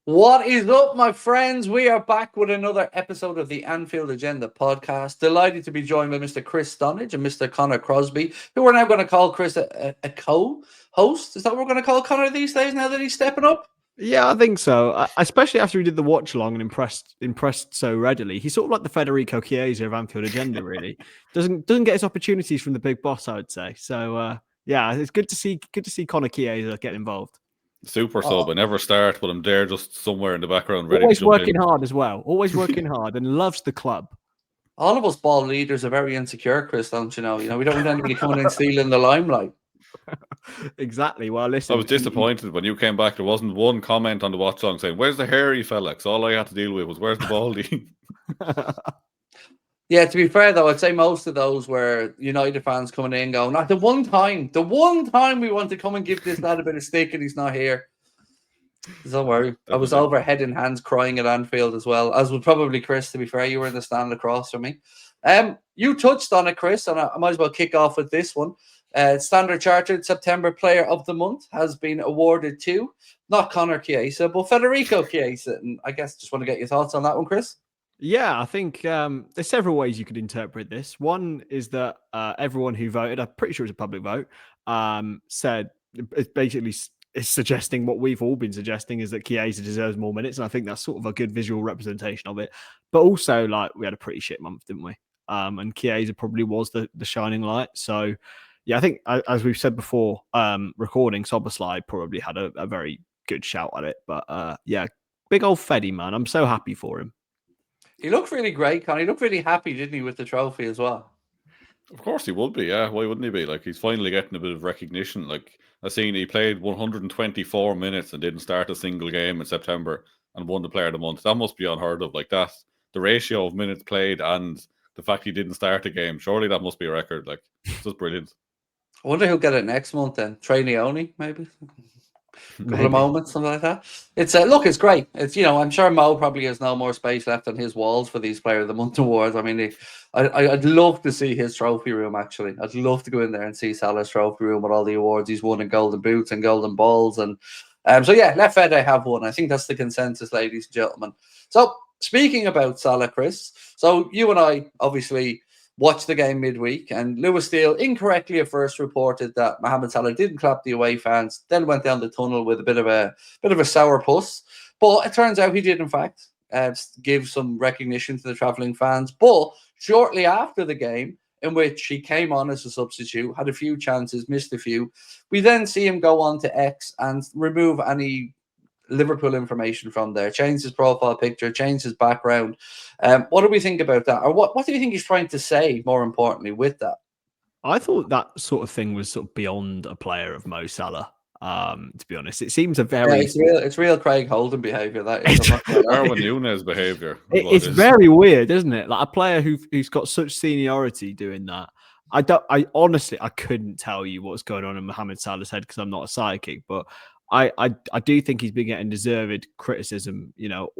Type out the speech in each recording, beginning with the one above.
What is up, my friends? We are back with another episode of the Anfield Agenda podcast. Delighted to be joined by Mr. Chris Stonage and Mr. Connor Crosby, who we're now going to call Chris a co-host. Is that what we're going to call Connor these days now that he's stepping up? Yeah, I think so. Especially after he did the watch along and impressed so readily. He's sort of like the Federico Chiesa of Anfield Agenda. Really doesn't get his opportunities from the big boss, I would say. So yeah, it's good to see Conor Chiesa get involved. Super sub. I never start, but I'm there just somewhere in the background, ready Always to jump working in. hard as well. Always working hard and loves the club. All of us ball leaders are very insecure, Chris, don't you know? We don't want anybody coming in stealing the limelight. Exactly. Well, listen, I was disappointed when you came back. There wasn't one comment on the watch song saying, "Where's the hairy fella?" 'Cause all I had to deal with was, "Where's the baldy?" Yeah, to be fair though, I'd say most of those were United fans coming in going, the one time we want to come and give this lad a bit of stick and he's not here. Don't worry. I was over head in hands crying at Anfield as well, as would probably Chris, to be fair. You were in the stand across from me. You touched on it, Chris, and I might as well kick off with this one. Standard Chartered September Player of the Month has been awarded to not Conor Chiesa, but Federico Chiesa. And I guess just want to get your thoughts on that one, Chris. Yeah, I think there's several ways you could interpret this. One is that everyone who voted, I'm pretty sure it's a public vote, said it's basically is suggesting what we've all been suggesting, is that Chiesa deserves more minutes, and I think that's sort of a good visual representation of it. But also, like, we had a pretty shit month, didn't we? And Chiesa probably was the shining light. So, yeah, I think as we've said before, recording, Soberslide probably had a very good shout at it. But yeah, big old Feddy, man. I'm so happy for him. He looked really great, Con. He looked really happy, didn't he, with the trophy as well? Of course he would be. Yeah, why wouldn't he be? Like, he's finally getting a bit of recognition. Like, I seen he played 124 minutes and didn't start a single game in September and won the Player of the Month. That must be unheard of. Like, that, the ratio of minutes played and the fact he didn't start a game, surely that must be a record. Like, it's just brilliant. I wonder who'll get it next month then. Trainee only, maybe. Couple of moments, something like that. It's look, it's great. It's I'm sure Mo probably has no more space left on his walls for these Player of the Month awards. I mean, I'd love to see his trophy room. Actually, I'd love to go in there and see Salah's trophy room with all the awards he's won in golden boots and golden balls. And so yeah, let Fede have one. I think that's the consensus, ladies and gentlemen. So speaking about Salah, Chris. So you and I obviously watched the game midweek, and Lewis Steele incorrectly at first reported that Mohamed Salah didn't clap the away fans, then went down the tunnel with a bit of a sour puss. But it turns out he did, in fact, give some recognition to the travelling fans. But shortly after the game, in which he came on as a substitute, had a few chances, missed a few, we then see him go on to X and remove any Liverpool information from there, changed his profile picture, changed his background. What do we think about that? Or what do you think he's trying to say, more importantly, with that? I thought that sort of thing was sort of beyond a player of Mo Salah. To be honest, it seems a very it's real Craig Houlden behavior. That is Darwin Núñez behavior. It's very weird, isn't it? Like a player who's got such seniority doing that. I honestly couldn't tell you what's going on in Mohamed Salah's head because I'm not a psychic, but I do think he's been getting deserved criticism,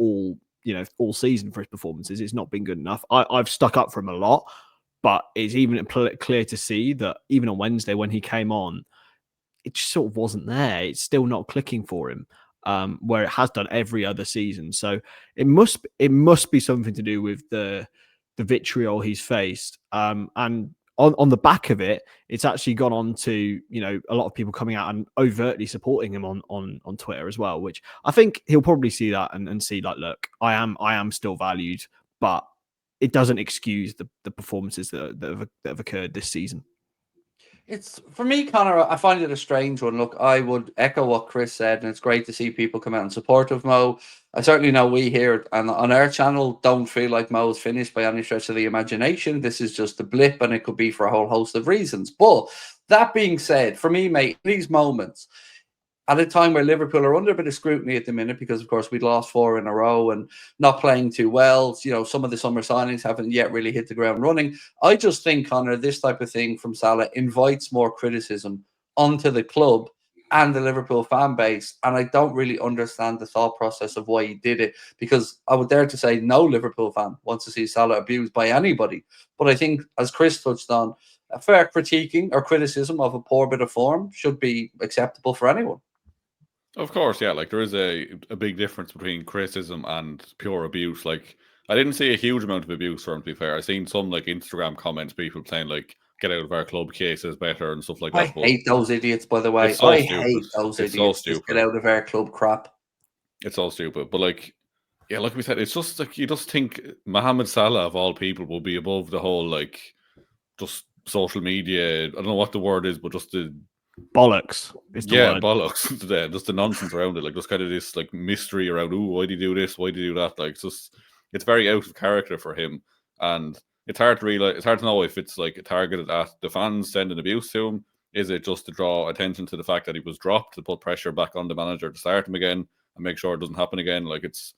all season for his performances. It's not been good enough. I've stuck up for him a lot, but it's even clear to see that even on Wednesday when he came on, it just sort of wasn't there. It's still not clicking for him, where it has done every other season. So it must be something to do with the vitriol he's faced, and on the back of it, it's actually gone on to a lot of people coming out and overtly supporting him on Twitter as well, which I think he'll probably see that and see like, look, I am still valued, but it doesn't excuse the performances that have occurred this season. It's for me, Connor. I find it a strange one. Look, I would echo what Chris said, and it's great to see people come out in support of Mo. I certainly know we here and on our channel don't feel like Mo is finished by any stretch of the imagination. This is just a blip, and it could be for a whole host of reasons. But that being said, for me, mate, these moments, at a time where Liverpool are under a bit of scrutiny at the minute because, of course, we'd lost 4 in a row and not playing too well. Some of the summer signings haven't yet really hit the ground running. I just think, Connor, this type of thing from Salah invites more criticism onto the club and the Liverpool fan base. And I don't really understand the thought process of why he did it, because I would dare to say no Liverpool fan wants to see Salah abused by anybody. But I think, as Chris touched on, a fair critiquing or criticism of a poor bit of form should be acceptable for anyone. Of course, yeah. Like there is a big difference between criticism and pure abuse. Like I didn't see a huge amount of abuse from him, to be fair. I seen some like Instagram comments, people saying like "get out of our club, case is better" and stuff like I that. But hate those idiots, by the way. it's so I stupid. hate those It's so idiots. Just get stupid. out of our club crap. It's so stupid. But like, yeah, like we said, it's just like you just think Mohamed Salah of all people will be above the whole like just social media. I don't know what the word is, but just the Bollocks is the word. bollocks. Just the nonsense around it, like just kind of this like mystery around. Ooh, why do you do this? Why do you do that? Like it's very out of character for him, and it's hard to realize. It's hard to know if it's like targeted at the fans sending abuse to him. Is it just to draw attention to the fact that he was dropped to put pressure back on the manager to start him again and make sure it doesn't happen again? Like it's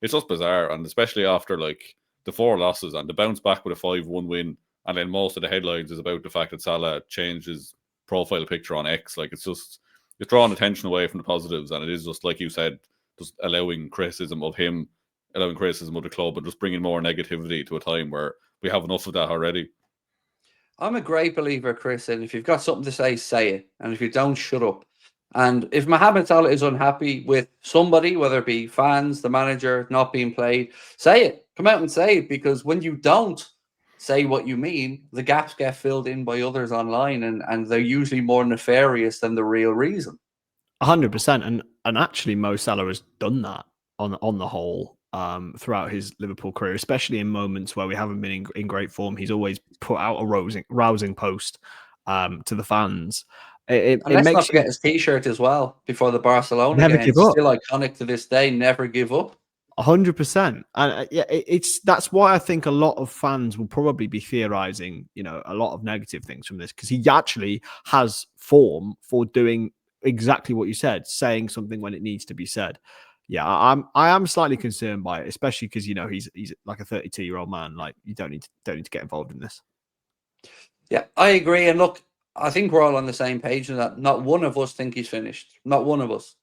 just bizarre, and especially after like the 4 losses and the bounce back with a 5-1 win, and then most of the headlines is about the fact that Salah changed his profile picture on X. Like it's drawing attention away from the positives, and it is just like you said, just allowing criticism of him, allowing criticism of the club, and just bringing more negativity to a time where we have enough of that already. I'm a great believer, Chris, and if you've got something to say it. And if you don't, shut up. And if Mohamed Salah is unhappy with somebody, whether it be fans, the manager, not being played, say it. Come out and say it, because when you don't say what you mean, the gaps get filled in by others online, and they're usually more nefarious than the real reason. 100%. And actually, Mo Salah has done that on the whole throughout his Liverpool career, especially in moments where we haven't been in great form. He's always put out a rousing post to the fans. And let's not forget his T-shirt as well before the Barcelona game. It's still iconic to this day. Never give up. 100%. And yeah, that's why I think a lot of fans will probably be theorizing, a lot of negative things from this, because he actually has form for doing exactly what you said, saying something when it needs to be said. Yeah, I am slightly concerned by it, especially because he's like a 32-year-old man. Like you don't need to get involved in this. Yeah, I agree. And look, I think we're all on the same page in that not one of us think he's finished. Not one of us.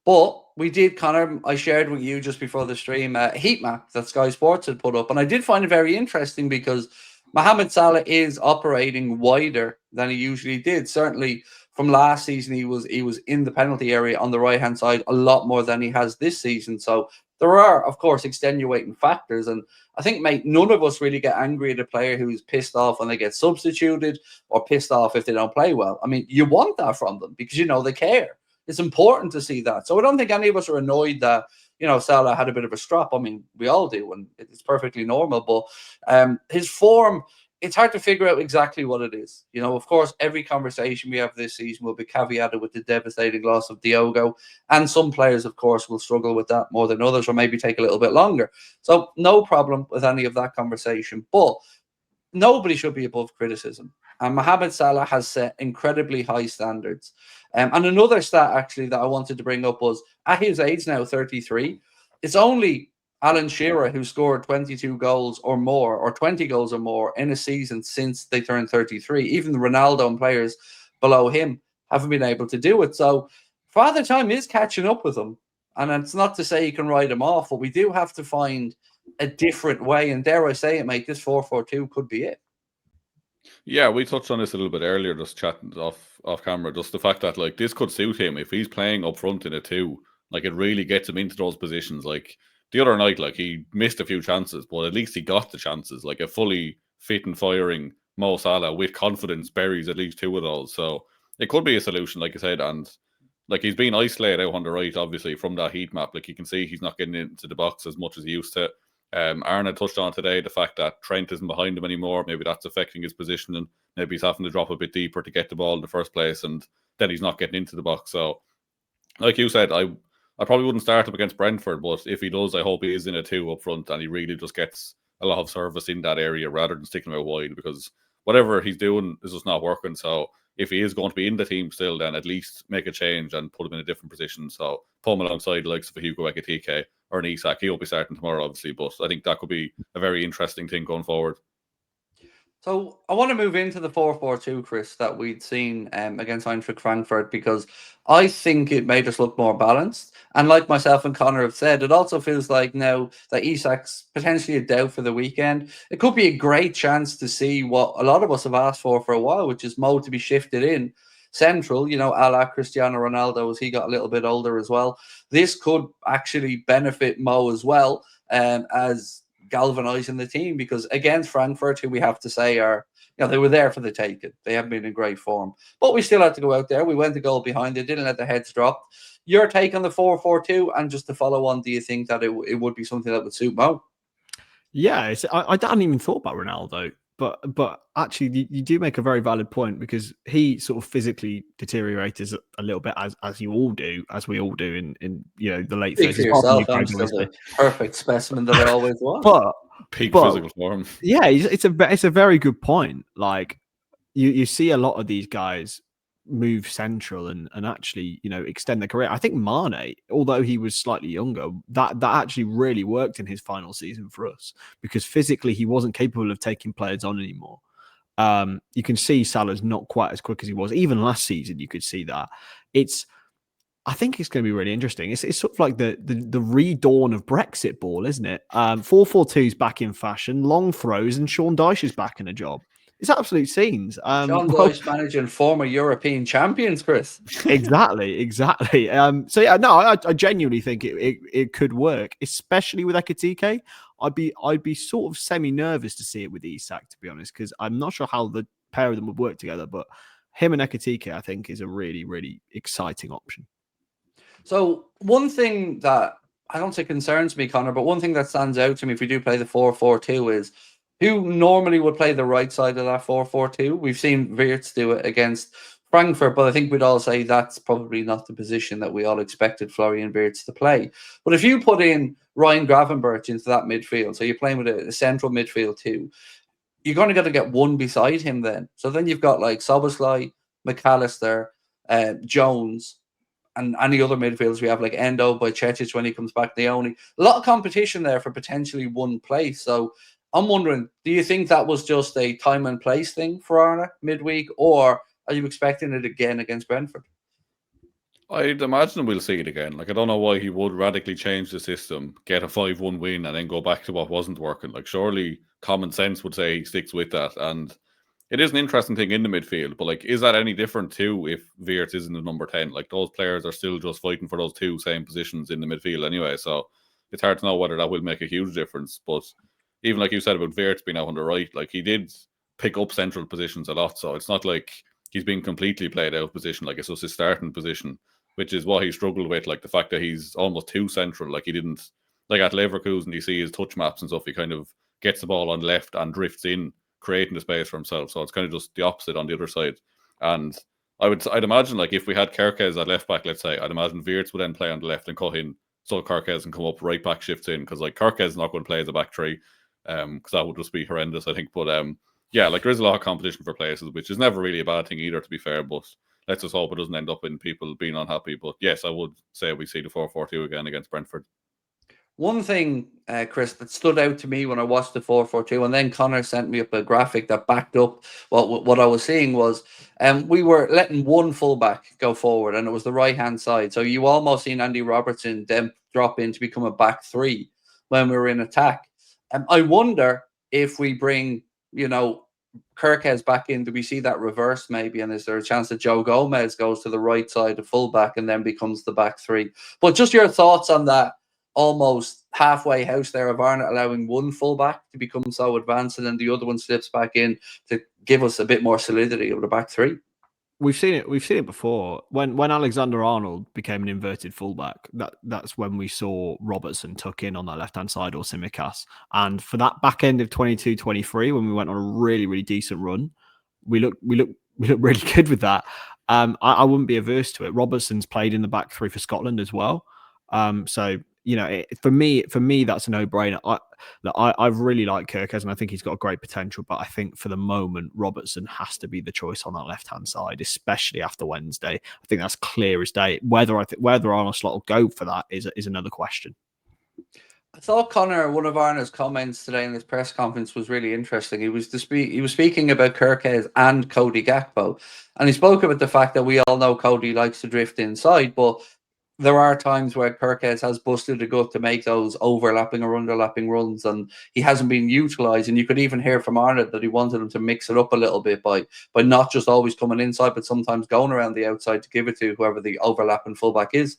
But we did, Conor, I shared with you just before the stream a heat map that Sky Sports had put up. And I did find it very interesting because Mohamed Salah is operating wider than he usually did. Certainly from last season, he was in the penalty area on the right-hand side a lot more than he has this season. So there are, of course, extenuating factors. And I think, mate, none of us really get angry at a player who's pissed off when they get substituted or pissed off if they don't play well. I mean, you want that from them because, they care. It's important to see that. So I don't think any of us are annoyed that, Salah had a bit of a strop. I mean, we all do, and it's perfectly normal. But his form, it's hard to figure out exactly what it is. Of course, every conversation we have this season will be caveated with the devastating loss of Diogo. And some players, of course, will struggle with that more than others or maybe take a little bit longer. So no problem with any of that conversation. But nobody should be above criticism. And Mohamed Salah has set incredibly high standards. And another stat, actually, that I wanted to bring up was, at his age now, 33, it's only Alan Shearer who scored 22 goals or more, or 20 goals or more in a season since they turned 33. Even the Ronaldo and players below him haven't been able to do it. So Father Time is catching up with him. And it's not to say you can write him off, but we do have to find a different way. And dare I say it, mate, this 4-4-2 could be it. Yeah, we touched on this a little bit earlier, just chatting off camera. Just the fact that like this could suit him if he's playing up front in a 2. Like it really gets him into those positions. Like the other night, like he missed a few chances, but at least he got the chances. Like a fully fit and firing Mo Salah with confidence buries at least 2 of those. So it could be a solution, like I said. And like he's been isolated out on the right, obviously, from that heat map. Like you can see he's not getting into the box as much as he used to. Aaron had touched on today the fact that Trent isn't behind him anymore. Maybe that's affecting his position, and maybe he's having to drop a bit deeper to get the ball in the first place, and then he's not getting into the box. So, like you said, I probably wouldn't start him against Brentford, but if he does, I hope he is in a 2 up front and he really just gets a lot of service in that area rather than sticking him out wide, because whatever he's doing is just not working. So if he is going to be in the team still, then at least make a change and put him in a different position. So put him alongside the likes of a Hugo Ekitike or an Isak. He'll be starting tomorrow, obviously, but I think that could be a very interesting thing going forward. So I want to move into the 4-4-2, Chris, that we'd seen against Eintracht Frankfurt, because I think it made us look more balanced. And like myself and Conor have said, it also feels like now that Isak's potentially a doubt for the weekend, it could be a great chance to see what a lot of us have asked for a while, which is Mo to be shifted in central, you know, a la Cristiano Ronaldo, as he got a little bit older as well. This could actually benefit Mo as well, as galvanizing the team, because against Frankfurt, who we have to say are, you know, they were there for the taking. They haven't been in great form, but we still had to go out there. We went a goal behind it, didn't let the heads drop. Your take on the 4-4-2, and just to follow on, do you think that it would be something that would suit Mo? Yeah, I hadn't even thought about Ronaldo, but actually, you do make a very valid point, because he sort of physically deteriorated a little bit, as you all do, as we all do in you know, the late Speak for 30s. yourself. I'm still the perfect specimen that I always was. But Peak physical form. Yeah, it's a very good point. Like, you see a lot of these guys move central and actually, you know, extend their career. I think Mane, although he was slightly younger, that actually really worked in his final season for us, because physically he wasn't capable of taking players on anymore. You can see Salah's not quite as quick as he was. Even last season, you could see that. I think it's going to be really interesting. It's sort of like the redawn of Brexit ball, isn't it? 4-4-2 is back in fashion, long throws, and Sean Dyche is back in a job. It's absolute scenes. Sean Dyche managing former European champions, Chris. Exactly. So yeah, no, I genuinely think it could work, especially with Ekitike. I'd be sort of semi-nervous to see it with Isak, to be honest, because I'm not sure how the pair of them would work together. But him and Ekitike, I think, is a really, really exciting option. So one thing that I don't say concerns me, Conor, but one thing that stands out to me if we do play the 4-4-2 is who normally would play the right side of that 4-4-2. We've seen Wirtz do it against Frankfurt, but I think we'd all say that's probably not the position that we all expected Florian Wirtz to play. But if you put in Ryan Gravenberch into that midfield, so you're playing with a central midfield too, you're going to get one beside him then. So then you've got like Szoboszlai, McAllister, Jones, and any other midfielders we have, like Endo, Bajcetic when he comes back, Leone. A lot of competition there for potentially one place. So I'm wondering, do you think that was just a time and place thing for Arne midweek, or are you expecting it again against Brentford? I'd imagine we'll see it again. Like, I don't know why he would radically change the system, get a 5-1 win, and then go back to what wasn't working. Like, surely common sense would say he sticks with that. And it is an interesting thing in the midfield, but like, is that any different too if Wirtz isn't the number 10? Like, those players are still just fighting for those two same positions in the midfield anyway. So it's hard to know whether that will make a huge difference. But even like you said about Wirtz being out on the right, like, he did pick up central positions a lot. So it's not like he's been completely played out of position. Like, it's just his starting position, which is what he struggled with. Like, the fact that he's almost too central. Like, he didn't, like at Leverkusen, you see his touch maps and stuff, he kind of gets the ball on left and drifts in, creating the space for himself. So it's kind of just the opposite on the other side. And I'd imagine, like, if we had Kerkez at left back, let's say, I'd imagine Wirtz would then play on the left and cut in, so Kerkez can come up, right back shifts in, because like Kerkez is not going to play as a back three, because that would just be horrendous, I think. But yeah, like, there is a lot of competition for places, which is never really a bad thing either, to be fair. But let's just hope it doesn't end up in people being unhappy. But yes, I would say we see the 4-4-2 again against Brentford. One thing, Chris, that stood out to me when I watched the 4-4-2, and then Connor sent me up a graphic that backed up what I was seeing, was we were letting one fullback go forward, and it was the right-hand side. So you almost seen Andy Robertson then drop in to become a back three when we were in attack. I wonder if we bring, you know, Kerkez back in, do we see that reverse maybe? And is there a chance that Joe Gomez goes to the right side of fullback and then becomes the back three? But just your thoughts on that almost halfway house there of Arne allowing one fullback to become so advanced, and then the other one slips back in to give us a bit more solidity of the back three. We've seen it before. When Alexander-Arnold became an inverted fullback, that's when we saw Robertson tuck in on that left-hand side, or Tsimikas. And for that back end of 22-23, when we went on a really, really decent run, we look really good with that. I wouldn't be averse to it. Robertson's played in the back three for Scotland as well. So, you know, for me, that's a no-brainer. I really like Kerkez, and I think he's got great potential. But I think for the moment, Robertson has to be the choice on that left-hand side, especially after Wednesday. I think that's clear as day. Whether Arne Slot will go for that is another question. I thought, Connor, one of Arne's comments today in his press conference was really interesting. He was speaking about Kerkez and Cody Gakpo, and he spoke about the fact that we all know Cody likes to drift inside, but there are times where Kirkes has busted a gut to make those overlapping or underlapping runs, and he hasn't been utilised. And you could even hear from Arnold that he wanted him to mix it up a little bit by not just always coming inside, but sometimes going around the outside to give it to whoever the overlapping fullback is.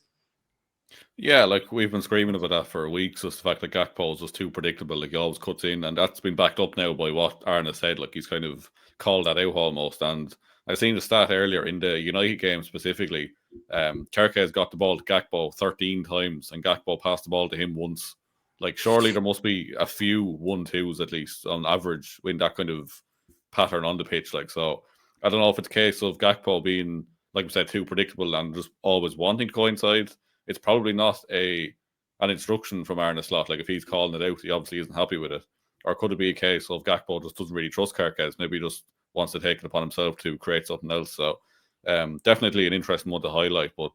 Yeah, like we've been screaming about that for weeks. Just the fact that Gakpo was too predictable, like he always cuts in, and that's been backed up now by what Arne said. Like he's kind of called that out almost. And I seen the stat earlier in the United game specifically. Kerkez got the ball to Gakpo 13 times, and Gakpo passed the ball to him once. Like surely there must be a few 1-2s at least on average in that kind of pattern on the pitch. Like so, I don't know if it's a case of Gakpo being, like we said, too predictable and just always wanting to go inside. It's probably not an instruction from Arne Slot. Like if he's calling it out, he obviously isn't happy with it. Or could it be a case of Gakpo just doesn't really trust Kerkez? Maybe he just wants to take it upon himself to create something else. So definitely an interesting one to highlight. But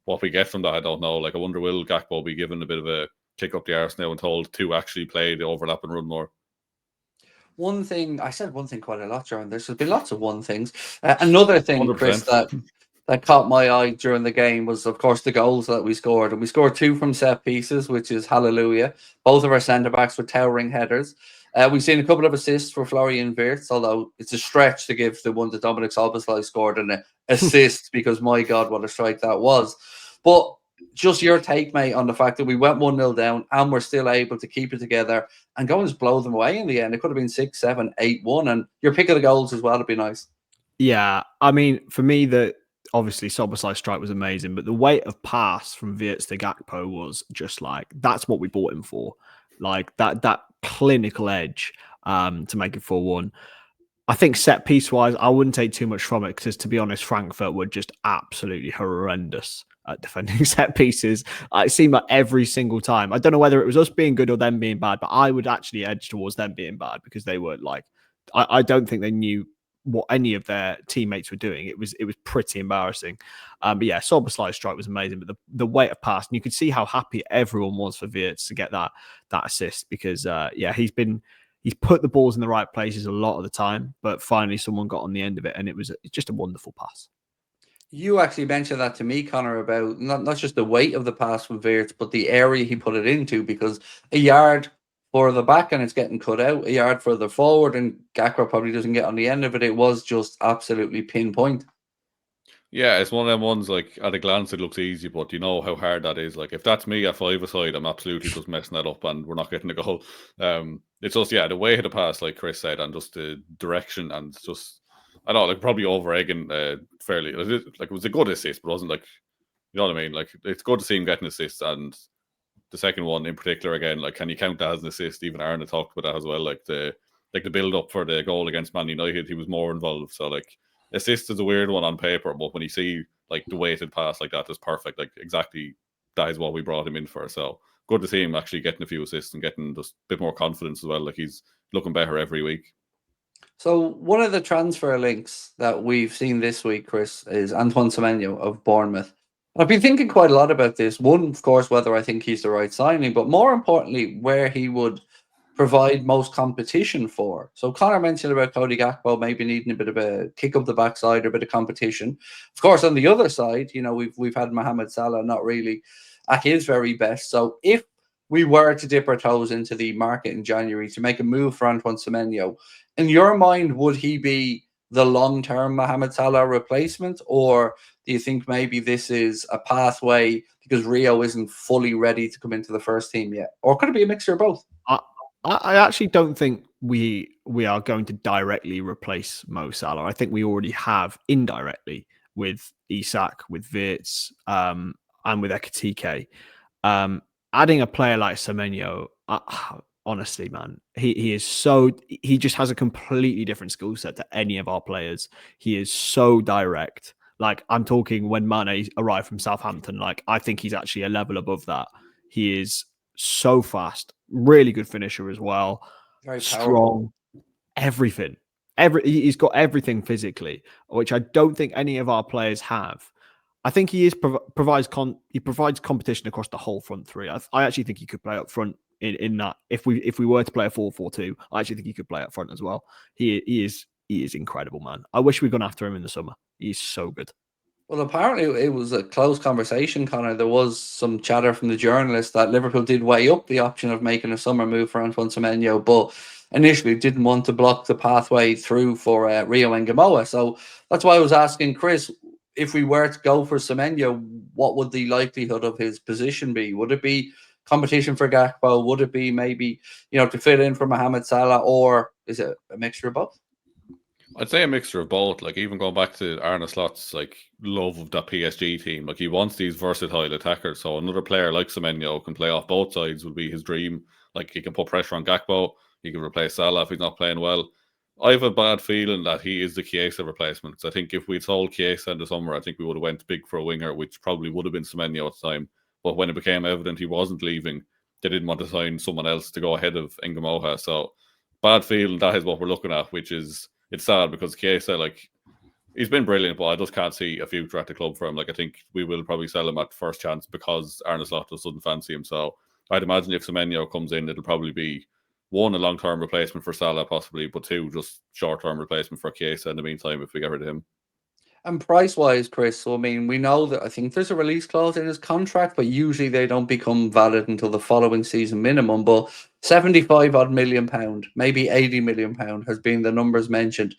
what we get from that, I don't know. Like I wonder, will Gakpo be given a bit of a kick up the arse now and told to actually play the overlap and run more? One thing, I said one thing quite a lot during this. There's been lots of one things. Another thing, 100%. Chris, that caught my eye during the game was, of course, the goals that we scored. And we scored 2 from set pieces, which is hallelujah. Both of our centre-backs were towering headers. We've seen a couple of assists for Florian Wirtz, although it's a stretch to give the one that Dominic Szoboszlai scored an assist because, my God, what a strike that was. But just your take, mate, on the fact that we went 1-0 down and we're still able to keep it together and go and just blow them away in the end. It could have been 6-7, 8-1. And your pick of the goals as well would be nice. Yeah, I mean, for me, obviously Szoboszlai's strike was amazing, but the weight of pass from Wirtz to Gakpo was just like, that's what we bought him for. Like that clinical edge to make it 4-1. I think set piece wise, I wouldn't take too much from it because, to be honest, Frankfurt were just absolutely horrendous at defending set pieces. It seemed like every single time. I don't know whether it was us being good or them being bad, but I would actually edge towards them being bad because they were like, I don't think they knew what any of their teammates were doing. It was pretty embarrassing. But yeah, Szoboszlai's strike was amazing. But the weight of pass, and you could see how happy everyone was for Wirtz to get that assist because he's put the balls in the right places a lot of the time, but finally someone got on the end of it, and it's just a wonderful pass. You actually mentioned that to me, Conor, about not just the weight of the pass from Wirtz, but the area he put it into, because a yard further back and it's getting cut out, a yard further forward and Gakpo probably doesn't get on the end of it. It was just absolutely pinpoint. Yeah, it's one of them ones, like, at a glance it looks easy, but you know how hard that is. Like, if that's me at 5-a-side, I'm absolutely just messing that up and we're not getting a goal. It's just, yeah, the way of the pass, like Chris said, and just the direction and just, I don't know, like, probably over-egging fairly. Like, it was a good assist, but it wasn't like, you know what I mean? Like, it's good to see him getting assists, and the second one in particular, again, like, can you count that as an assist? Even Arne talked about that as well, like the build-up for the goal against Man United, he was more involved, so, like, assist is a weird one on paper, but when you see like the weighted pass like that, is perfect. Like exactly that is what we brought him in for. So good to see him actually getting a few assists and getting just a bit more confidence as well. Like he's looking better every week. So one of the transfer links that we've seen this week, Chris, is Antoine Semenyo of Bournemouth. I've been thinking quite a lot about this. One, of course, whether I think he's the right signing, but more importantly, where he would provide most competition for. So Conor mentioned about Cody Gakpo maybe needing a bit of a kick up the backside or a bit of competition. Of course, on the other side, you know, we've had Mohamed Salah not really at his very best. So if we were to dip our toes into the market in January to make a move for Antoine Semenyo, in your mind, would he be the long-term Mohamed Salah replacement, or do you think maybe this is a pathway because Rio isn't fully ready to come into the first team yet? Or could it be a mixture of both? I actually don't think we are going to directly replace Mo Salah. I think we already have indirectly with Isak, with Wirtz, and with Ekitike. Adding a player like Semenyo, honestly, man, he just has a completely different skill set to any of our players. He is so direct. Like, I'm talking when Mane arrived from Southampton, like, I think he's actually a level above that. He is so fast, really good finisher as well. Very strong, everything. He's got everything physically, which I don't think any of our players have. I think he provides competition across the whole front three. I actually think he could play up front in that. If we were to play a 4-4-2, I actually think he could play up front as well. He is incredible, man. I wish we'd gone after him in the summer. He's so good. Well, apparently it was a close conversation, Connor. There was some chatter from the journalist that Liverpool did weigh up the option of making a summer move for Antoine Semenyo, but initially didn't want to block the pathway through for Rio Ngamoa. So that's why I was asking Chris, if we were to go for Semenyo, what would the likelihood of his position be? Would it be competition for Gakpo? Would it be maybe, to fill in for Mohamed Salah, or is it a mixture of both? I'd say a mixture of both. Like, even going back to Arne Slot's love of that PSG team, he wants these versatile attackers. So another player like Semenyo can play off both sides would be his dream. Like, he can put pressure on Gakpo, he can replace Salah if he's not playing well. I have a bad feeling that he is the Chiesa replacement. Because I think if we'd sold Chiesa in the summer, I think we would have went big for a winger, which probably would have been Semenyo at the time. But when it became evident he wasn't leaving, they didn't want to sign someone else to go ahead of Ngamoha. So bad feeling that is what we're looking at, which is, it's sad because Chiesa, he's been brilliant, but I just can't see a future at the club for him. I think we will probably sell him at first chance because Arne Slot just doesn't fancy him. So I'd imagine if Semenyo comes in, it'll probably be one, a long-term replacement for Salah possibly, but two, just short-term replacement for Chiesa in the meantime if we get rid of him. And price-wise, Chris, so we know that I think there's a release clause in his contract, but usually they don't become valid until the following season minimum. But 75 odd million pound, maybe 80 million pound has been the numbers mentioned.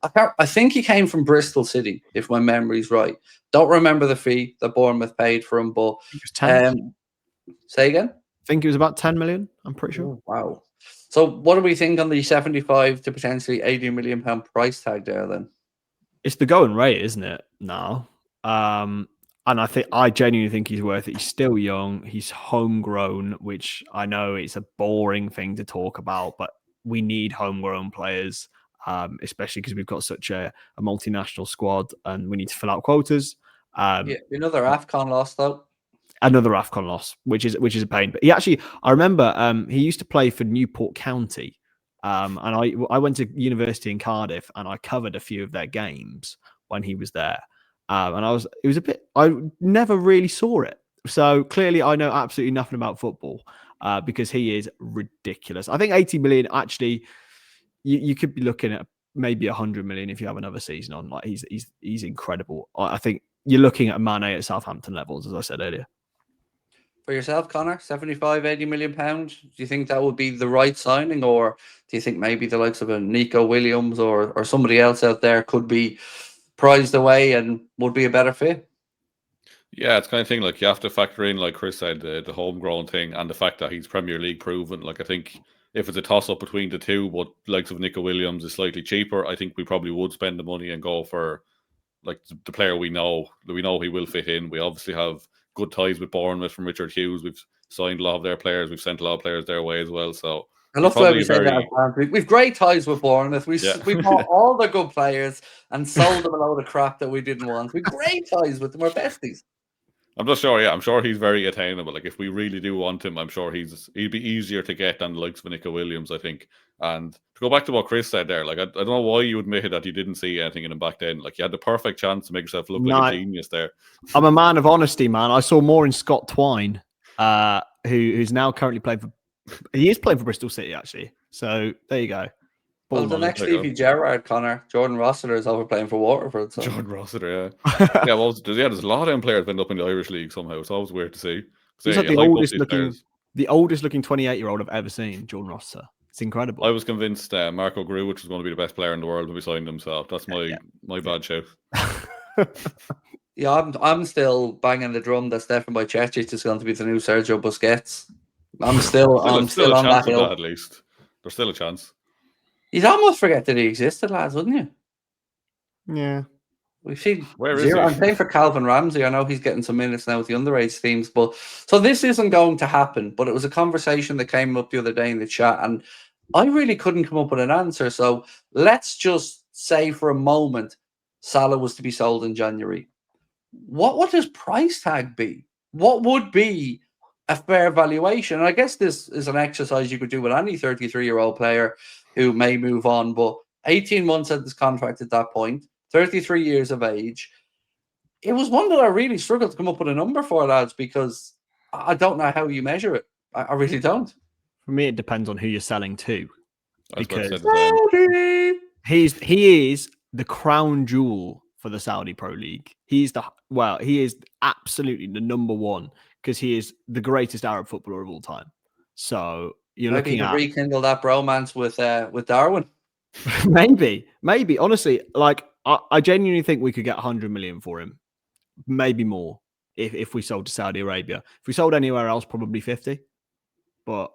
I think he came from Bristol City, if my memory's right. Don't remember the fee that Bournemouth paid for him, but say again? I think it was about 10 million, I'm pretty sure. Oh, wow. So what do we think on the 75 to potentially 80 million pound price tag there then? It's the going rate, isn't it, now? And I genuinely think he's worth it. He's still young. He's homegrown, which I know it's a boring thing to talk about, but we need homegrown players, especially because we've got such a multinational squad and we need to fill out quotas. Another AFCON loss, though. Another AFCON loss, which is a pain. But I remember he used to play for Newport County. And I went to university in Cardiff and I covered a few of their games when he was there. And I never really saw it. So clearly I know absolutely nothing about football because he is ridiculous. I think 80 million, actually, you could be looking at maybe 100 million if you have another season on. He's incredible. I think you're looking at Mane at Southampton levels, as I said earlier. For yourself, Connor, 75, 80 million pounds. Do you think that would be the right signing, or do you think maybe the likes of a Nico Williams or somebody else out there could be prized away and would be a better fit? Yeah, it's kind of thing you have to factor in, like Chris said, the homegrown thing and the fact that he's Premier League proven. I think if it's a toss up between the two, but likes of Nico Williams is slightly cheaper, I think we probably would spend the money and go for the player we know he will fit in. We obviously have good ties with Bournemouth from Richard Hughes. We've signed a lot of their players. We've sent a lot of players their way as well. So I love the way we say that. We've great ties with Bournemouth. We bought all the good players and sold them a load of crap that we didn't want. We've great ties with them. We're besties. I'm not sure. Yeah, I'm sure he's very attainable. If we really do want him, I'm sure he'd be easier to get than the likes of Nico Williams, I think. And to go back to what Chris said there, I don't know why you admitted that you didn't see anything in him back then. You had the perfect chance to make yourself look like a genius there. I'm a man of honesty, man. I saw more in Scott Twine, who's now currently playing for. He is playing for Bristol City, actually. So there you go. Well, the next Stevie Gerrard, Connor, Jordan Rossiter is over playing for Waterford. So. Jordan Rossiter, yeah. There's a lot of them players end up in the Irish League somehow. It's always weird to see. He's like the oldest looking 28-year-old I've ever seen, Jordan Rossiter. It's incredible. I was convinced Marco Grujic was going to be the best player in the world when we signed him, so that's my bad shout. Yeah, I'm still banging the drum that Stefan Bajcetic is going to be the new Sergio Busquets. I'm still on that hill. At least there's still a chance. You'd almost forget that he existed, lads, wouldn't you? Yeah. We've seen where is he? I'm paying for Calvin Ramsey. I know he's getting some minutes now with the underage teams, but so this isn't going to happen. But it was a conversation that came up the other day in the chat, and I really couldn't come up with an answer. So let's just say for a moment Salah was to be sold in January. What would his price tag be? What would be a fair valuation? And I guess this is an exercise you could do with any 33-year-old player who may move on, but 18 months at this contract at that point, 33 years of age. It was one that I really struggled to come up with a number for, lads, because I don't know how you measure it. I really don't. For me, it depends on who you're selling to. Because he he is the crown jewel for the Saudi Pro League. He is absolutely the number one because he is the greatest Arab footballer of all time. So you're Maybe looking to at rekindle that bromance with Darwin. maybe. Honestly, like I genuinely think we could get 100 million for him, maybe more if we sold to Saudi Arabia. If we sold anywhere else, probably 50. But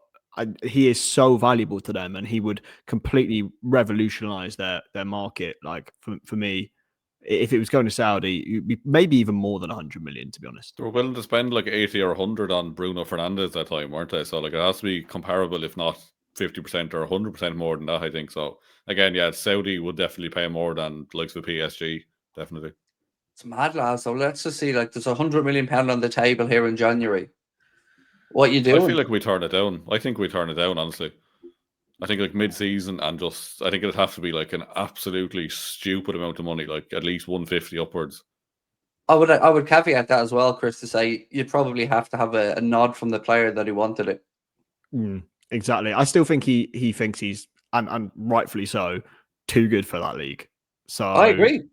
he is so valuable to them, and he would completely revolutionize their market. Like for me, if it was going to Saudi, it'd be maybe even more than 100 million, to be honest. They were willing to spend like 80 or 100 on Bruno Fernandes that time, weren't they? So like it has to be comparable, if not 50% or 100% more than that, I think. So again, yeah, Saudi would definitely pay more than the likes of PSG, definitely. It's mad, lads. So let's just see, like, there's £100 million on the table here in January. What you doing? I feel like we turn it down. I think we turn it down, honestly. I think like mid-season, and just I think it'd have to be like an absolutely stupid amount of money, like at least 150 upwards. I would caveat that as well, Chris, to say you'd probably have to have a nod from the player that he wanted it. Exactly. I still think he thinks he's, and rightfully so, too good for that league. So I agree.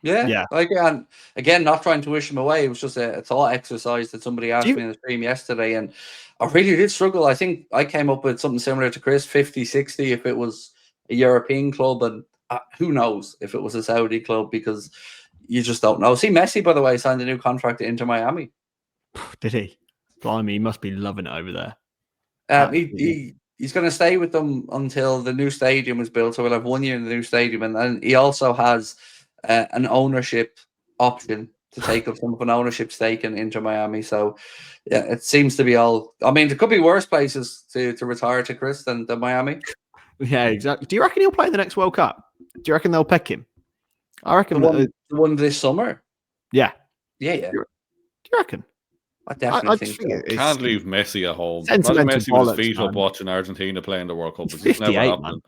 Yeah. I agree. And again, not trying to wish him away. It was just a thought exercise that somebody asked me in the stream yesterday, and I really did struggle. I think I came up with something similar to Chris, 50, 60 if it was a European club, and who knows if it was a Saudi club, because you just don't know. See, Messi, by the way, signed a new contract to Inter Miami. Did he? Blimey, he must be loving it over there. He's going to stay with them until the new stadium is built. So we'll have 1 year in the new stadium. And then he also has an ownership option to take up some of an ownership stake in Inter Miami. So yeah, it seems to be all. I mean, there could be worse places to retire to, Chris, than Miami. Yeah, exactly. Do you reckon he'll play the next World Cup? Do you reckon they'll pick him? I reckon the one this summer. Yeah. Yeah. Do you reckon? I definitely think so. Can't leave Messi at home. Imagine Messi with his feet up watching Argentina playing the World Cup. It's just never happening.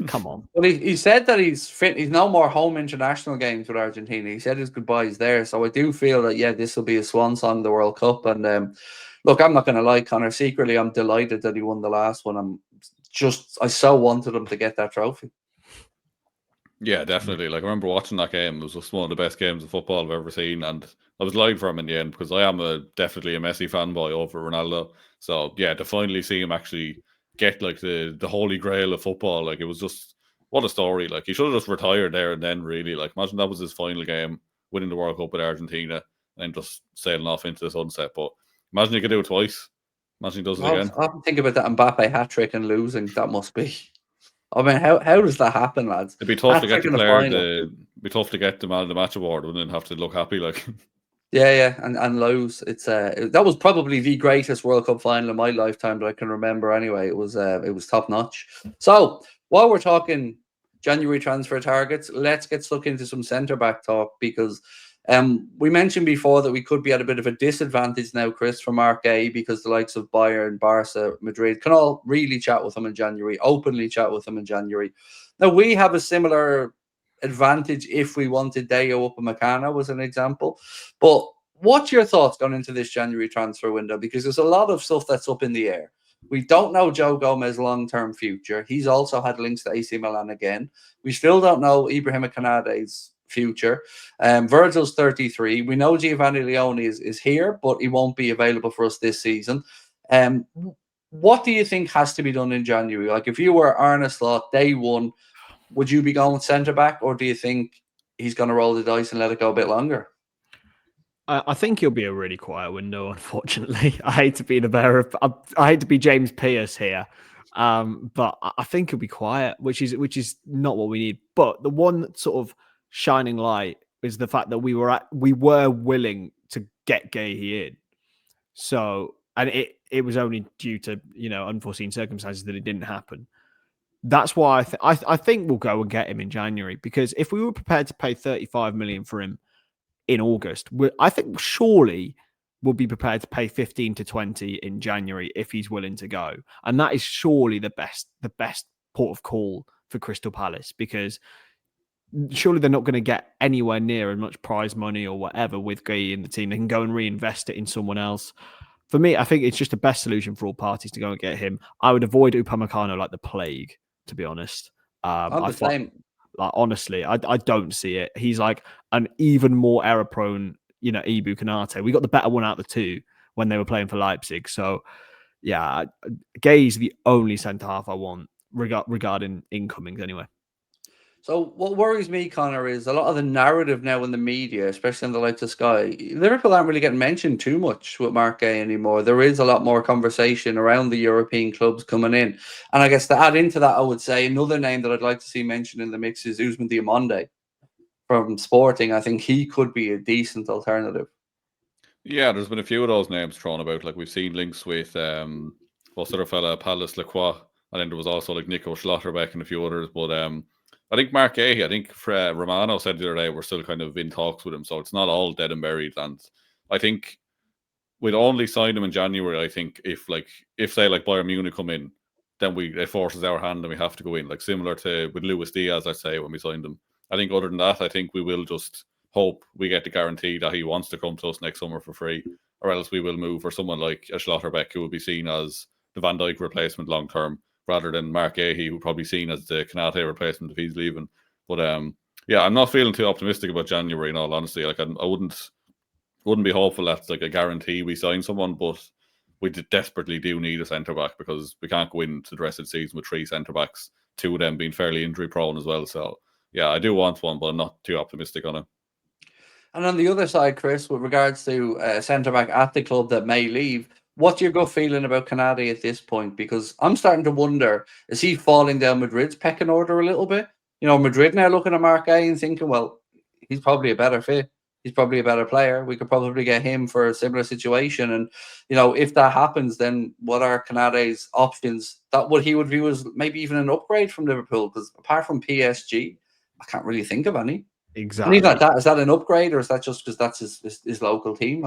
Come on. Well, he said that he's fit. He's no more home international games with Argentina. He said his goodbyes there. So I do feel that, yeah, this will be a swan song, the World Cup. And look, I'm not going to lie, Conor. Secretly, I'm delighted that he won the last one. I so wanted him to get that trophy. Yeah, definitely. Like, I remember watching that game. It was just one of the best games of football I've ever seen, and I was live for him in the end because I am definitely a Messi fanboy over Ronaldo. So yeah, to finally see him actually get like the holy grail of football, like, it was just, what a story. Like, he should have just retired there and then, really. Like, imagine that was his final game, winning the World Cup with Argentina and just sailing off into the sunset. But imagine he could do it twice. Imagine he does it again. I think about that Mbappe hat trick and losing. That must be. I mean, how does that happen, lads? It'd be tough to get the player. Be tough to get the man of the match award. Wouldn't it have to look happy, like? Yeah, and lose. It's that was probably the greatest World Cup final in my lifetime that I can remember. Anyway, it was top notch. So while we're talking January transfer targets, let's get stuck into some centre back talk, because we mentioned before that we could be at a bit of a disadvantage now, Chris, for Mark A, because the likes of Bayern, Barca, Madrid can all really chat with him in January, openly chat with him in January. Now, we have a similar advantage if we wanted Deo Upamecano was an example. But what's your thoughts going into this January transfer window? Because there's a lot of stuff that's up in the air. We don't know Joe Gomez's long-term future. He's also had links to AC Milan again. We still don't know Ibrahim Konate's future. Virgil's 33. We know Giovanni Leone is here, but he won't be available for us this season. What do you think has to be done in January? Like, if you were Arne Slot, day one, would you be going centre-back, or do you think he's going to roll the dice and let it go a bit longer? I think he'll be a really quiet window, unfortunately. I hate to be the bearer of, I hate to be James Pearce here, but I think he'll be quiet, which is not what we need. But the one sort of shining light is the fact that we were willing to get Guehi in. So, and it was only due to, unforeseen circumstances that it didn't happen. That's why I think we'll go and get him in January, because if we were prepared to pay 35 million for him in August, I think surely we'll be prepared to pay 15 to 20 in January if he's willing to go. And that is surely the best port of call for Crystal Palace, because surely they're not going to get anywhere near as much prize money or whatever with Guehi in the team. They can go and reinvest it in someone else. For me, I think it's just the best solution for all parties to go and get him. I would avoid Upamecano like the plague, to be honest. I'm the same. Like, honestly, I don't see it. He's like an even more error-prone, Ibu Konate. We got the better one out of the two when they were playing for Leipzig. So, yeah, Gay's the only centre-half I want regarding incomings anyway. So what worries me, Connor, is a lot of the narrative now in the media, especially on the likes of Sky. Liverpool aren't really getting mentioned too much with Mark Gay anymore. There is a lot more conversation around the European clubs coming in. And I guess to add into that, I would say another name that I'd like to see mentioned in the mix is Ousmane Diomande from Sporting. I think he could be a decent alternative. Yeah, there's been a few of those names thrown about. Like we've seen links with what's the other fella, Palace Lacroix, and then there was also like Nico Schlotterbeck and a few others. But I think Mark Gahey, I think Romano said the other day we're still kind of in talks with him, so it's not all dead and buried. And I think we'd only sign him in January. I think if say like Bayern Munich come in, then it forces our hand and we have to go in, like similar to with Luis Diaz, I'd say, when we signed him. I think other than that, I think we will just hope we get the guarantee that he wants to come to us next summer for free, or else we will move for someone like a Schlotterbeck, who will be seen as the Van Dijk replacement long term, rather than Mark Gahey, who will probably seen as the Konate replacement if he's leaving. But yeah, I'm not feeling too optimistic about January, in all honesty. Like I wouldn't be hopeful that's like a guarantee we sign someone, but we desperately do need a centre back, because we can't go into the rest of the season with 3 centre backs, 2 of them being fairly injury prone as well. So yeah, I do want one, but I'm not too optimistic on it. And on the other side, Chris, with regards to a centre-back at the club that may leave, what's your gut feeling about Konate at this point? Because I'm starting to wonder, is he falling down Madrid's pecking order a little bit? Madrid now looking at Mark Gay and thinking, well, he's probably a better fit. He's probably a better player. We could probably get him for a similar situation. And, if that happens, then what are Konate's options? That what he would view as maybe even an upgrade from Liverpool? Because apart from PSG, I can't really think of any. Exactly. And even like that, is that an upgrade, or is that just because that's his local team?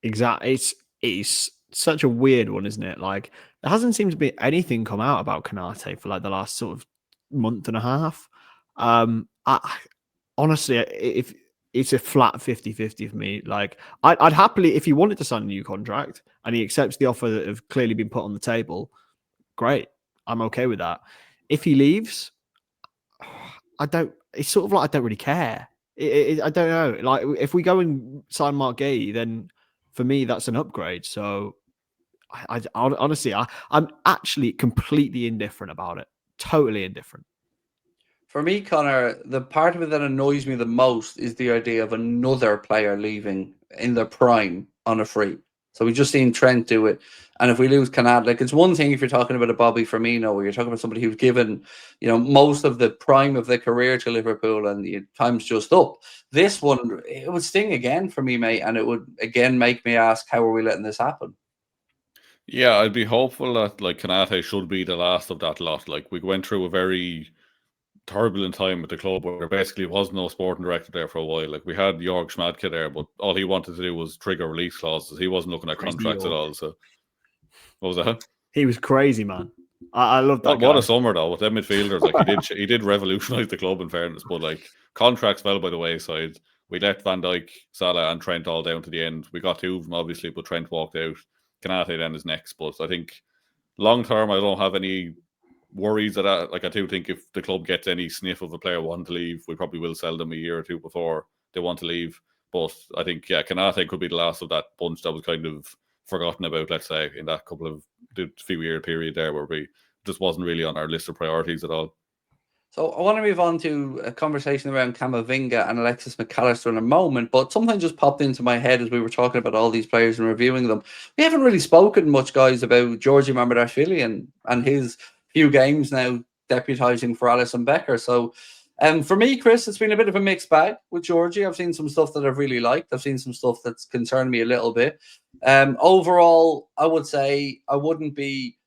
Exactly. It's such a weird one, isn't it? Like, there hasn't seemed to be anything come out about Konate for like the last sort of month and a half. Honestly, if it's a flat 50-50 for me, like I'd happily, if he wanted to sign a new contract and he accepts the offer that have clearly been put on the table, great. I'm okay with that. If he leaves, it's sort of like, I don't really care. I don't know. Like, if we go and sign Mark Gay, then for me, that's an upgrade. So I honestly, I'm actually completely indifferent about it. Totally indifferent. For me, Connor, the part of it that annoys me the most is the idea of another player leaving in their prime on a free. So we just seen Trent do it. And if we lose Konate, like, it's one thing if you're talking about a Bobby Firmino, or you're talking about somebody who's given, most of the prime of their career to Liverpool and the time's just up. This one, it would sting again for me, mate. And it would again make me ask, how are we letting this happen? Yeah, I'd be hopeful that like Konate should be the last of that lot. Like, we went through a very turbulent time with the club where there basically was no sporting director there for a while. Like, we had Jörg Schmadtke there, but all he wanted to do was trigger release clauses. He wasn't looking at contracts at all. So what was that? He was crazy, man. I love that. What a summer though with them midfielders. Like, he did revolutionise the club, in fairness. But like, contracts fell by the wayside. We let Van Dijk, Salah, and Trent all down to the end. We got 2 of them, obviously, but Trent walked out. Konate then is next. But I think long term, I don't have any worries that I do think if the club gets any sniff of a player wanting to leave, we probably will sell them a year or 2 before they want to leave. But I think, yeah, Konate could be the last of that bunch that was kind of forgotten about, let's say, in that few year period there, where we just wasn't really on our list of priorities at all. So I want to move on to a conversation around Camavinga and Alexis McAllister in a moment, but something just popped into my head as we were talking about all these players and reviewing them. We haven't really spoken much, guys, about Georgi Mamardashvili and his few games now deputising for Alisson Becker. So for me, Chris, it's been a bit of a mixed bag with Georgie. I've seen some stuff that I've really liked. I've seen some stuff that's concerned me a little bit. Overall, I would say I wouldn't be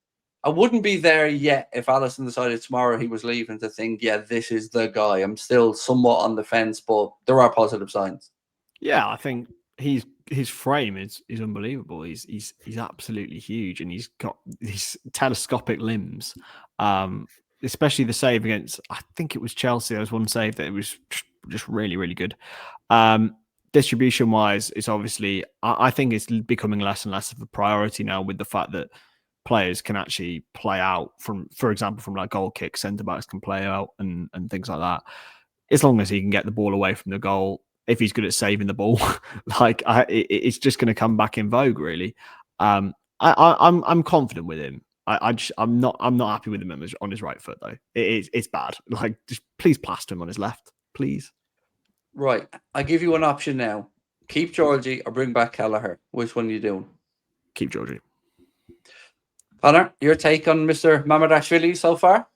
there yet if Alisson decided tomorrow he was leaving to think, yeah, this is the guy. I'm still somewhat on the fence, but there are positive signs. Yeah, I think his frame is unbelievable. He's absolutely huge, and he's got these telescopic limbs. Especially the save against, I think it was Chelsea. There was one save that it was just really, really good. Distribution wise, it's obviously, I think it's becoming less and less of a priority now, with the fact that players can actually play out from, for example, from like goal kicks, centre backs can play out and things like that. As long as he can get the ball away from the goal, if he's good at saving the ball, it's just going to come back in vogue, really. I'm confident with him. I'm not happy with him on his right foot though. It's bad. Like, just please plaster him on his left, please. Right, I give you an option now: keep Georgie or bring back Kelleher. Which one are you doing? Keep Georgie. Conor, your take on Mr. Mamardashvili so far?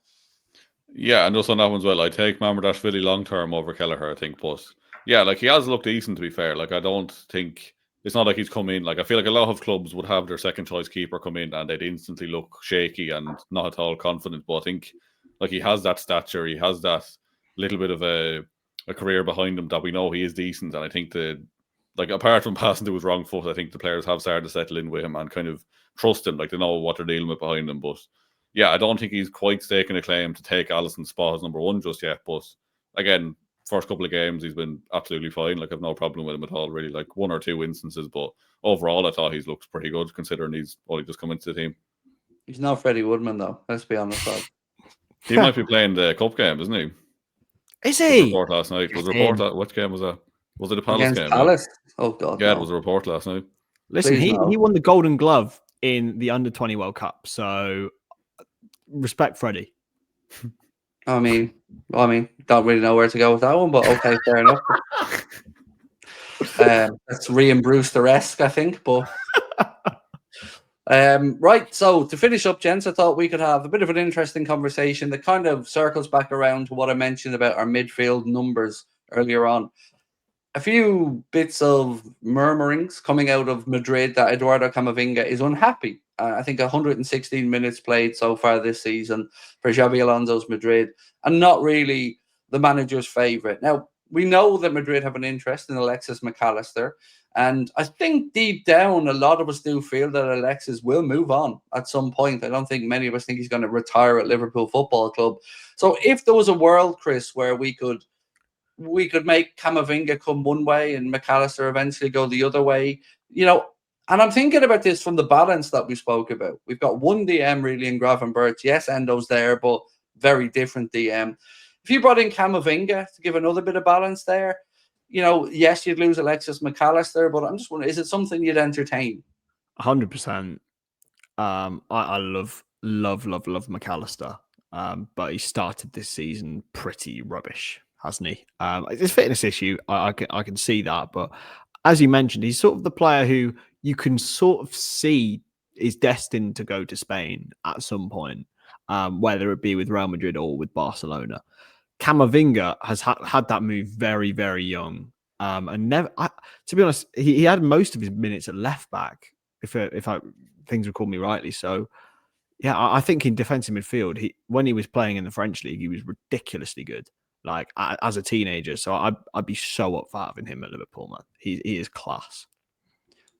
Yeah, and just on that one as well, I take Mamardashvili long term over Kelleher, I think. But yeah, like, he has looked decent, to be fair. Like, I don't think it's not like he's come in. Like, I feel like a lot of clubs would have their second choice keeper come in and they'd instantly look shaky and not at all confident. But I think, like, he has that stature, he has that little bit of a career behind him that we know he is decent. And I think like, apart from passing to his wrong foot, I think the players have started to settle in with him and kind of trust him. Like, they know what they're dealing with behind him. But yeah, I don't think he's quite staking a claim to take Alisson's spot as number one just yet. But again, first couple of games, he's been absolutely fine. Like, I've no problem with him at all, really. Like, one or two instances, but overall, I thought he's looked pretty good considering he's only just come into the team. He's not Freddie Woodman, though. Let's be honest. He might be playing the cup game, isn't he? Is he? Report last night. Was a report what game was that? Was it a Palace Against game? Palace? Yeah. Oh God! Yeah, no. it was a report last night. Listen, Please, he won the Golden Glove in the Under-20 World Cup, so respect Freddie. I mean, don't really know where to go with that one, but okay, fair enough. That's Rian Brewster-esque, I think, but right. So to finish up, gents, I thought we could have a bit of an interesting conversation that kind of circles back around to what I mentioned about our midfield numbers earlier on. A few bits of murmurings coming out of Madrid that Eduardo Camavinga is unhappy. I think 116 minutes played so far this season for Xabi Alonso's Madrid, and not really the manager's favourite. Now, we know that Madrid have an interest in Alexis McAllister, and I think deep down, a lot of us do feel that Alexis will move on at some point. I don't think many of us think he's going to retire at Liverpool Football Club. So if there was a world, Chris, where we could make Camavinga come one way and McAllister eventually go the other way, and I'm thinking about this from the balance that we spoke about. We've got one DM really in Gravenberch. Yes, Endo's there, but very different DM. If you brought in Camavinga to give another bit of balance there, yes, you'd lose Alexis McAllister, but I'm just wondering, is it something you'd entertain? 100%. I love McAllister, but he started this season pretty rubbish, hasn't he? It's a fitness issue. I can see that, but as you mentioned, he's sort of the player who you can sort of see is destined to go to Spain at some point, whether it be with Real Madrid or with Barcelona. Camavinga has had that move very, very young, and never. To be honest, he had most of his minutes at left back, if things recall me rightly. So, yeah, I think in defensive midfield, when he was playing in the French league, he was ridiculously good. Like, as a teenager, so I'd be so up for having him at Liverpool, man. He is class.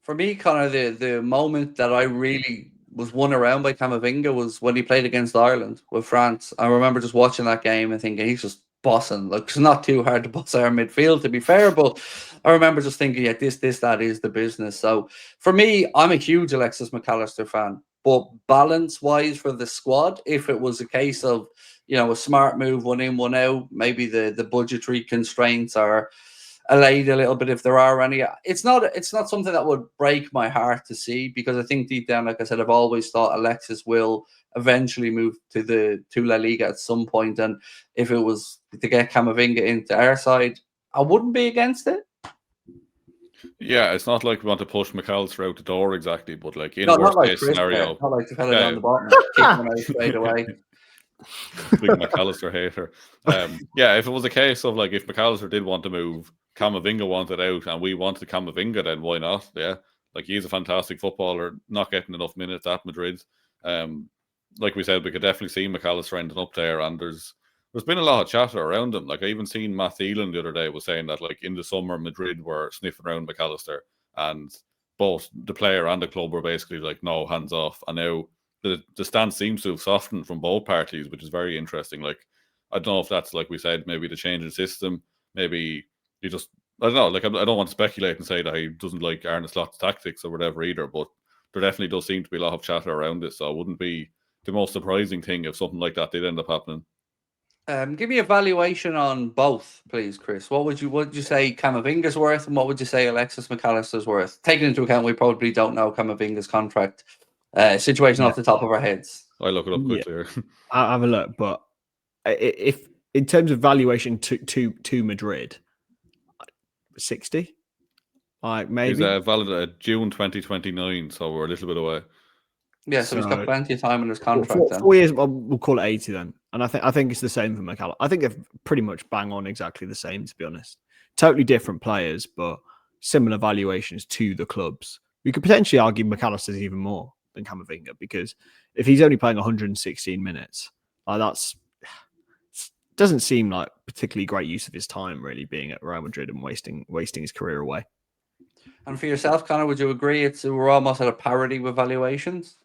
For me, Conor, the moment that I really was won around by Camavinga was when he played against Ireland with France. I remember just watching that game and thinking he's just bossing. Like, it's not too hard to boss our midfield, to be fair, but I remember just thinking, yeah, that is the business. So for me, I'm a huge Alexis McAllister fan, but balance-wise for the squad, if it was a case of, a smart move, one in, one out, maybe the budgetary constraints are allayed a little bit if there are any. It's not something that would break my heart to see, because I think deep down, like I said, I've always thought Alexis will eventually move to La Liga at some point, and if it was to get Camavinga into our side, I wouldn't be against it. Yeah, it's not like we want to push McAllister out the door exactly, but like in worst case scenario, not like the fella down the bottom, kicking him out straight away. Big McAllister hater. Yeah, if it was a case of like if McAllister did want to move, Camavinga wanted out, and we wanted Camavinga, then why not? Yeah, like, he's a fantastic footballer, not getting enough minutes at Madrid. Like we said, we could definitely see McAllister ending up there, and there's been a lot of chatter around him. Like, I even seen Matt Thielen the other day was saying that, like, in the summer Madrid were sniffing around McAllister, and both the player and the club were basically like, no, hands off. And now the stance seems to have softened from both parties, which is very interesting. Like, I don't know if that's, like we said, maybe the change in system, maybe he just, I don't know, like, I don't want to speculate and say that he doesn't like Arne Slot's tactics or whatever either, but there definitely does seem to be a lot of chatter around it. So it wouldn't be the most surprising thing if something like that did end up happening. Give me a valuation on both, please, Chris. What would you say Camavinga's worth, and what would you say Alexis McAllister's worth? Taking into account we probably don't know Camavinga's contract situation off the top of our heads. I look it up quickly here. I'll have a look, but if in terms of valuation to Madrid, 60, like maybe. He's valid at June 2029, so we're a little bit away. Yeah, so he's got plenty of time in his contract. 4 years, we'll call it 80 then. And I think it's the same for McAllister. I think they're pretty much bang on exactly the same, to be honest. Totally different players, but similar valuations to the clubs. We could potentially argue McAllister's even more than Camavinga, because if he's only playing 116 minutes, that's doesn't seem like particularly great use of his time, really, being at Real Madrid and wasting his career away. And for yourself, Conor, would you agree we're almost at a parity with valuations?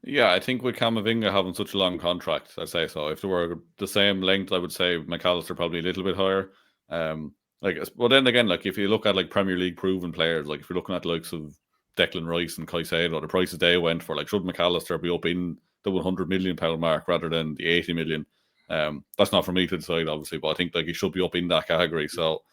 Yeah, I think with Camavinga having such a long contract, I'd say so. If they were the same length, I would say McAllister probably a little bit higher. But then again, like if you look at like Premier League proven players, like if you're looking at the likes of Declan Rice and Caicedo, the prices they went for, like should McAllister be up in the £100 million mark rather than the 80 million? That's not for me to decide, obviously, but I think like he should be up in that category. So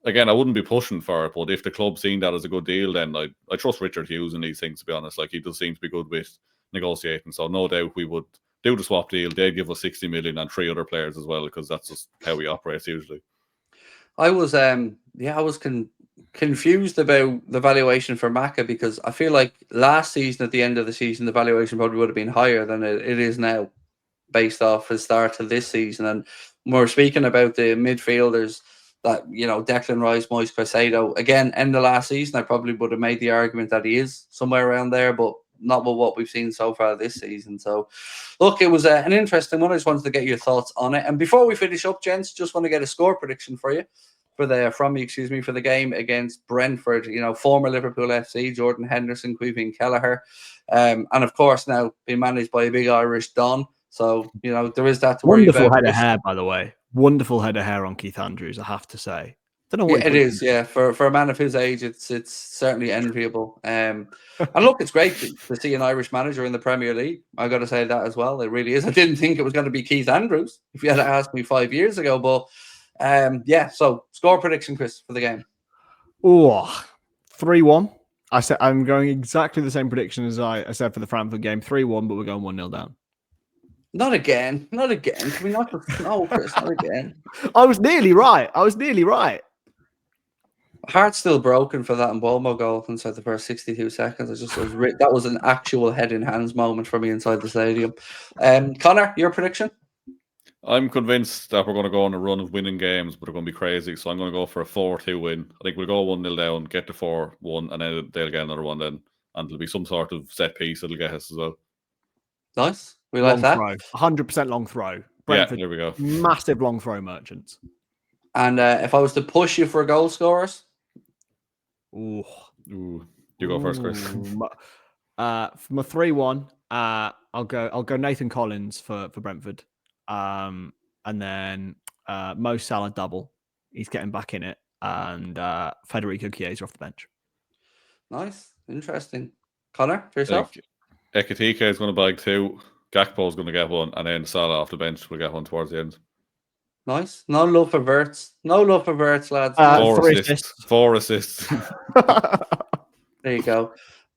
again, I wouldn't be pushing for it, but if the club seen that as a good deal, then I trust Richard Hughes in these things, to be honest. Like he does seem to be good with negotiating, so no doubt we would do the swap deal. They'd give us 60 million and 3 other players as well, because that's just how we operate usually. I was confused about the valuation for Maka, because I feel like last season, at the end of the season, the valuation probably would have been higher than it is now, based off the start of this season. And when we're speaking about the midfielders that, Declan Rice, Moise Caicedo, again, end of last season, I probably would have made the argument that he is somewhere around there, but not with what we've seen so far this season. So, look, it was an interesting one. I just wanted to get your thoughts on it. And before we finish up, gents, just want to get a score prediction for you. For the game against Brentford, former Liverpool FC, Jordan Henderson, Caoimhín Kelleher, and of course now being managed by a big Irish Don. So, there is that to worry about. Wonderful head of hair, by the way. Wonderful head of hair on Keith Andrews, I have to say. Don't know what it is, yeah. For a man of his age, it's certainly enviable. And look, it's great to see an Irish manager in the Premier League. I got to say that as well. It really is. I didn't think it was going to be Keith Andrews if you had asked me 5 years ago, but so score prediction, Chris, for the game. 3-1. I'm going exactly the same prediction as I said for the Frankfurt game. 3-1, but we're going 1-0 down. Not again. Can we not? No, Chris, not again. I was nearly right. Heart's still broken for that Mbeumo goal inside the first 62 seconds. That was an actual head in hands moment for me inside the stadium. Conor, your prediction? I'm convinced that we're going to go on a run of winning games, but they're going to be crazy. So I'm going to go for a 4-2 win. I think we'll go 1-0 down, get to 4-1, and then they'll get another one then. And there'll be some sort of set piece that'll get us as well. Nice. We like that. 100% long throw. Brentford, there we go. Massive long throw merchants. And if I was to push you for goal scorers? Ooh. You go first, Chris. For my 3-1, I'll go Nathan Collins for Brentford. And then Mo Salah double. He's getting back in it. And Federico Chiesa off the bench. Nice. Interesting. Conor, for yourself? Ekitike is going to bag 2. Gakpo is going to get 1. And then Salah off the bench will get 1 towards the end. Nice. No love for Verts. Lads. 4 assists. There you go.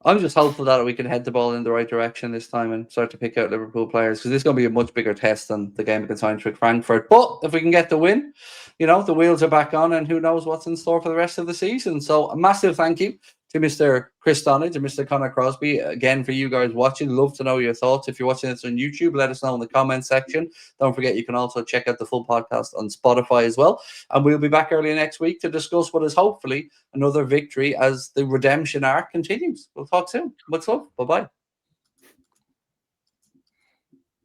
I'm just hopeful that we can head the ball in the right direction this time and start to pick out Liverpool players, because this is going to be a much bigger test than the game against Eintracht Frankfurt. But if we can get the win, the wheels are back on, and who knows what's in store for the rest of the season. So a massive thank you to Mr. Chris Stonage and Mr. Conor Crosby. Again, for you guys watching, love to know your thoughts. If you're watching this on YouTube, let us know in the comment section. Don't forget, you can also check out the full podcast on Spotify as well. And we'll be back early next week to discuss what is hopefully another victory as the redemption arc continues. We'll talk soon. Much love. Bye-bye.